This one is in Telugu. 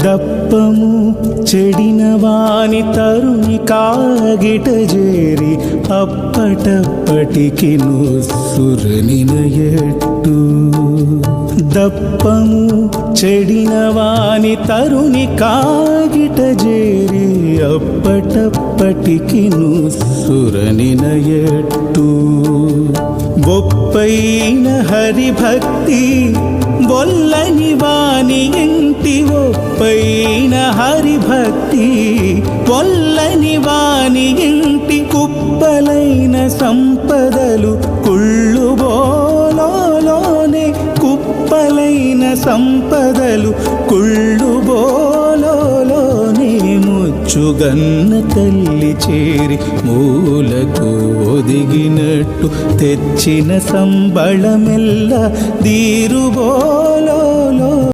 దప్పము చెడిన వాని తరుని కాగిట చేరి అప్పటప్పటికి సురనినయట్టు. దప్పము చెడిన వాని తరుని కాగిట చేరి అప్పటప్పటికి సురనినయట్టు. బొప్పైన హరిభక్తి బొల్లని వాని ఇంటి ఒప్పైన హరిభక్తి బొల్లని వాని ఇంటి కుప్పలైన సంపదలు కుళ్ళు బోలోనే కుప్పలైన సంపదలు కుళ్ళు బోలోనే ముచ్చుగన్న తల్లి చేరి మూలకు ఒదిగినట్టు తెచ్చిన సంబళమెల్ల దీరుబోలో